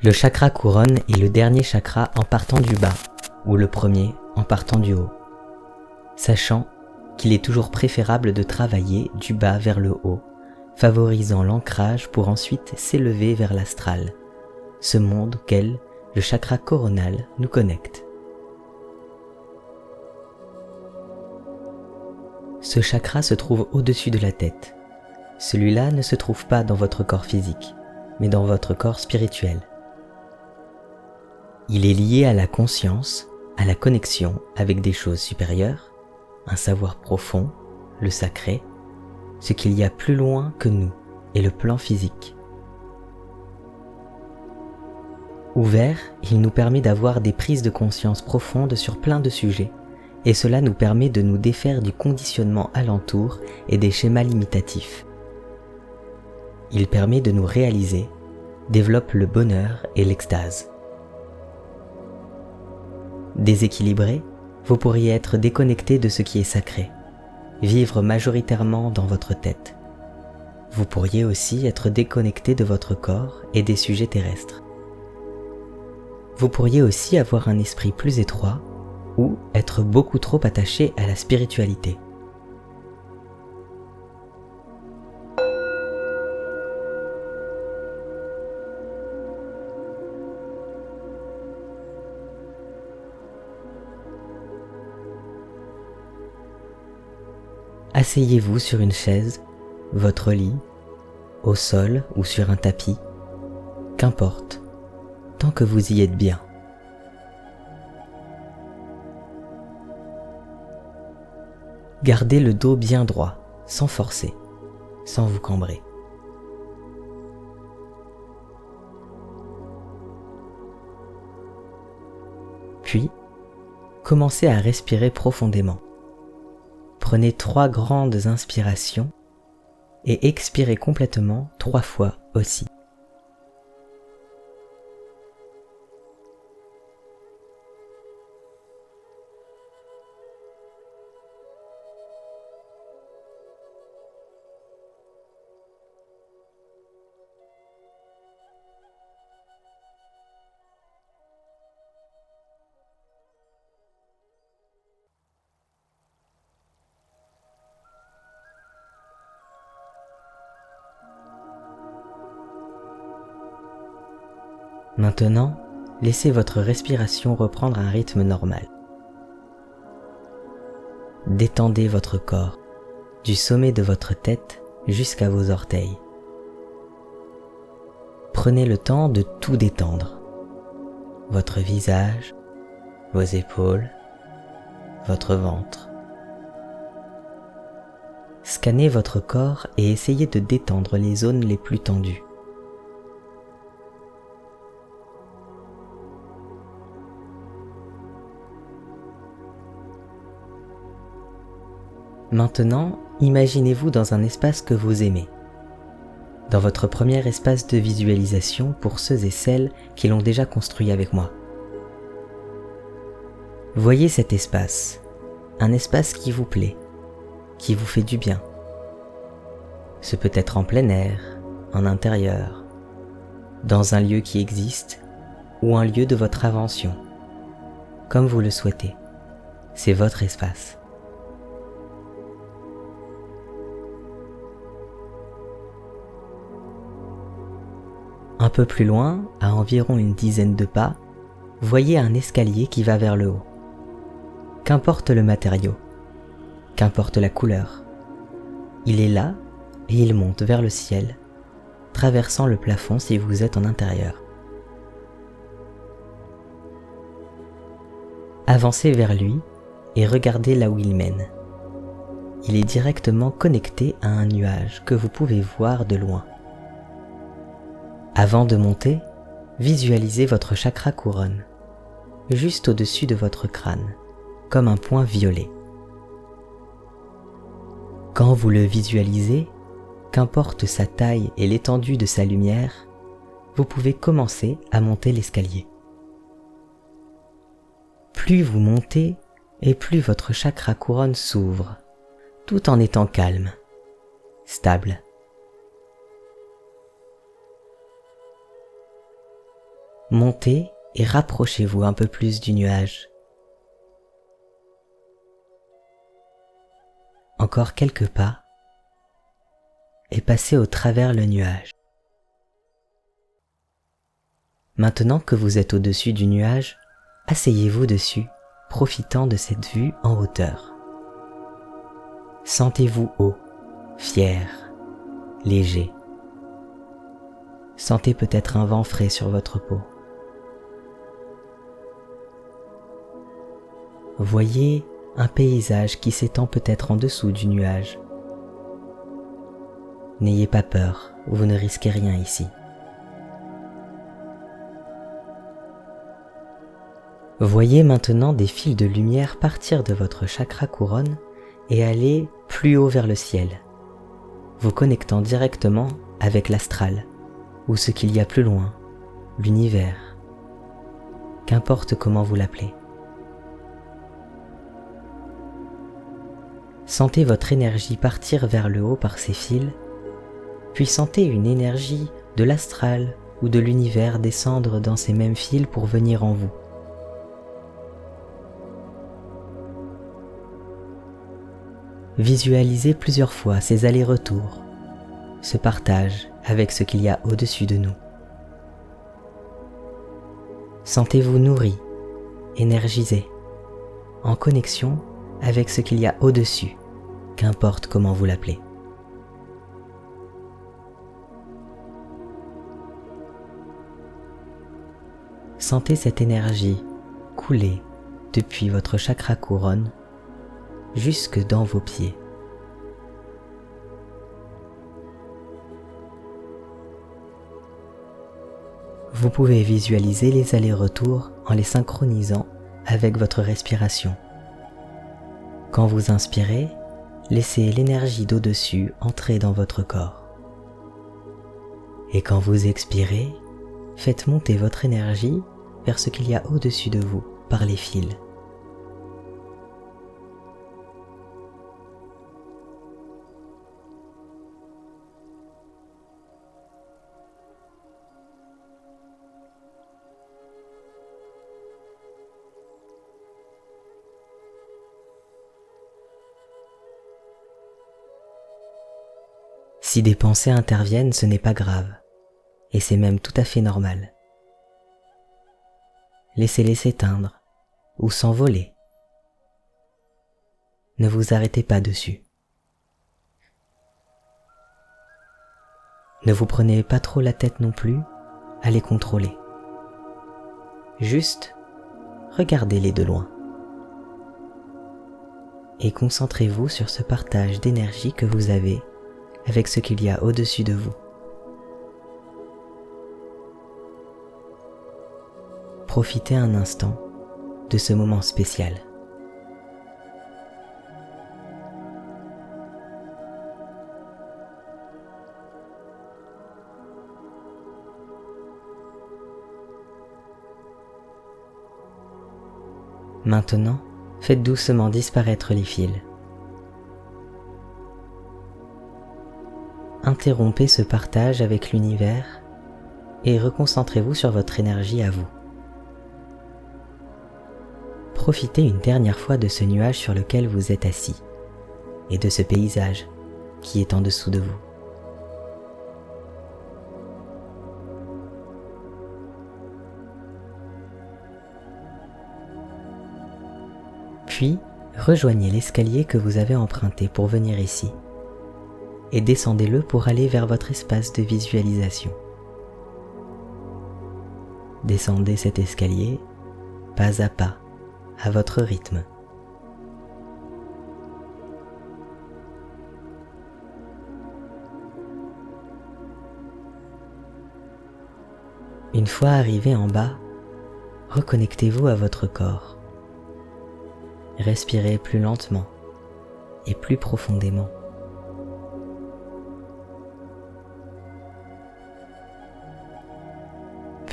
Le chakra couronne est le dernier chakra en partant du bas, ou le premier en partant du haut. Sachant qu'il est toujours préférable de travailler du bas vers le haut, favorisant l'ancrage pour ensuite s'élever vers l'astral, ce monde auquel le chakra coronal nous connecte. Ce chakra se trouve au-dessus de la tête. Celui-là ne se trouve pas dans votre corps physique, mais dans votre corps spirituel. Il est lié à la conscience, à la connexion avec des choses supérieures, un savoir profond, le sacré, ce qu'il y a plus loin que nous et le plan physique. Ouvert, il nous permet d'avoir des prises de conscience profondes sur plein de sujets, et cela nous permet de nous défaire du conditionnement alentour et des schémas limitatifs. Il permet de nous réaliser, développe le bonheur et l'extase. Déséquilibré, vous pourriez être déconnecté de ce qui est sacré, vivre majoritairement dans votre tête. Vous pourriez aussi être déconnecté de votre corps et des sujets terrestres. Vous pourriez aussi avoir un esprit plus étroit ou être beaucoup trop attaché à la spiritualité. Asseyez-vous sur une chaise, votre lit, au sol ou sur un tapis, qu'importe, tant que vous y êtes bien. Gardez le dos bien droit, sans forcer, sans vous cambrer. Puis, commencez à respirer profondément. Prenez 3 grandes inspirations et expirez complètement 3 fois aussi. Maintenant, laissez votre respiration reprendre un rythme normal. Détendez votre corps, du sommet de votre tête jusqu'à vos orteils. Prenez le temps de tout détendre. Votre visage, vos épaules, votre ventre. Scannez votre corps et essayez de détendre les zones les plus tendues. Maintenant, imaginez-vous dans un espace que vous aimez. Dans votre premier espace de visualisation pour ceux et celles qui l'ont déjà construit avec moi. Voyez cet espace, un espace qui vous plaît, qui vous fait du bien. Ce peut être en plein air, en intérieur, dans un lieu qui existe ou un lieu de votre invention, comme vous le souhaitez. C'est votre espace. Un peu plus loin, à environ une dizaine de pas, voyez un escalier qui va vers le haut. Qu'importe le matériau, qu'importe la couleur, il est là et il monte vers le ciel, traversant le plafond si vous êtes en intérieur. Avancez vers lui et regardez là où il mène. Il est directement connecté à un nuage que vous pouvez voir de loin. Avant de monter, visualisez votre chakra couronne, juste au-dessus de votre crâne, comme un point violet. Quand vous le visualisez, qu'importe sa taille et l'étendue de sa lumière, vous pouvez commencer à monter l'escalier. Plus vous montez, et plus votre chakra couronne s'ouvre, tout en étant calme, stable. Montez et rapprochez-vous un peu plus du nuage. Encore quelques pas et passez au travers le nuage. Maintenant que vous êtes au-dessus du nuage, asseyez-vous dessus, profitant de cette vue en hauteur. Sentez-vous haut, fier, léger. Sentez peut-être un vent frais sur votre peau. Voyez un paysage qui s'étend peut-être en dessous du nuage. N'ayez pas peur, vous ne risquez rien ici. Voyez maintenant des fils de lumière partir de votre chakra couronne et aller plus haut vers le ciel, vous connectant directement avec l'astral, ou ce qu'il y a plus loin, l'univers, qu'importe comment vous l'appelez. Sentez votre énergie partir vers le haut par ces fils, puis sentez une énergie de l'astral ou de l'univers descendre dans ces mêmes fils pour venir en vous. Visualisez plusieurs fois ces allers-retours, ce partage avec ce qu'il y a au-dessus de nous. Sentez-vous nourri, énergisé, en connexion avec ce qu'il y a au-dessus, qu'importe comment vous l'appelez. Sentez cette énergie couler depuis votre chakra couronne jusque dans vos pieds. Vous pouvez visualiser les allers-retours en les synchronisant avec votre respiration. Quand vous inspirez, laissez l'énergie d'au-dessus entrer dans votre corps. Et quand vous expirez, faites monter votre énergie vers ce qu'il y a au-dessus de vous par les fils. Si des pensées interviennent, ce n'est pas grave, et c'est même tout à fait normal. Laissez-les s'éteindre ou s'envoler. Ne vous arrêtez pas dessus. Ne vous prenez pas trop la tête non plus à les contrôler. Juste, regardez-les de loin. Et concentrez-vous sur ce partage d'énergie que vous avez avec ce qu'il y a au-dessus de vous. Profitez un instant de ce moment spécial. Maintenant, faites doucement disparaître les fils. Interrompez ce partage avec l'univers et reconcentrez-vous sur votre énergie à vous. Profitez une dernière fois de ce nuage sur lequel vous êtes assis et de ce paysage qui est en dessous de vous. Puis, rejoignez l'escalier que vous avez emprunté pour venir ici et descendez-le pour aller vers votre espace de visualisation. Descendez cet escalier pas à pas, à votre rythme. Une fois arrivé en bas, reconnectez-vous à votre corps. Respirez plus lentement et plus profondément.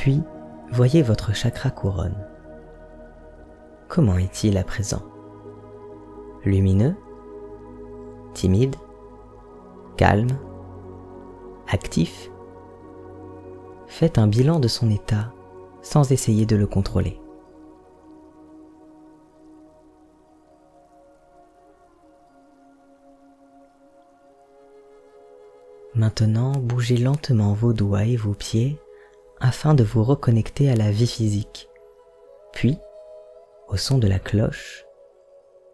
Puis, voyez votre chakra couronne. Comment est-il à présent? Lumineux? Timide? Calme? Actif? Faites un bilan de son état sans essayer de le contrôler. Maintenant, bougez lentement vos doigts et vos pieds afin de vous reconnecter à la vie physique. Puis, au son de la cloche,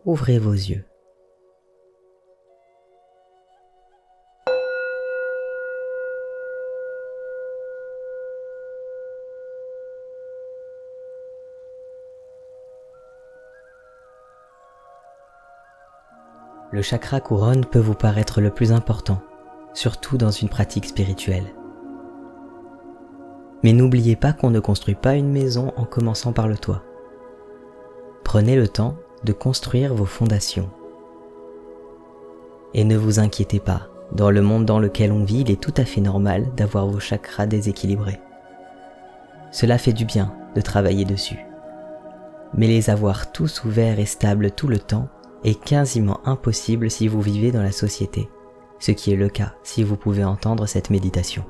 ouvrez vos yeux. Le chakra couronne peut vous paraître le plus important, surtout dans une pratique spirituelle. Mais n'oubliez pas qu'on ne construit pas une maison en commençant par le toit. Prenez le temps de construire vos fondations. Et ne vous inquiétez pas, dans le monde dans lequel on vit, il est tout à fait normal d'avoir vos chakras déséquilibrés. Cela fait du bien de travailler dessus. Mais les avoir tous ouverts et stables tout le temps est quasiment impossible si vous vivez dans la société, ce qui est le cas si vous pouvez entendre cette méditation.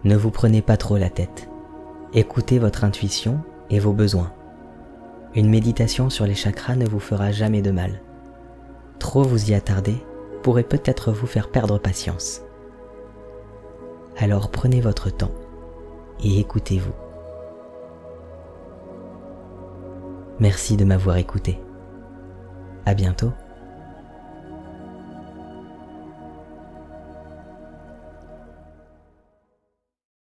Ne vous prenez pas trop la tête. Écoutez votre intuition et vos besoins. Une méditation sur les chakras ne vous fera jamais de mal. Trop vous y attarder pourrait peut-être vous faire perdre patience. Alors prenez votre temps et écoutez-vous. Merci de m'avoir écouté. À bientôt.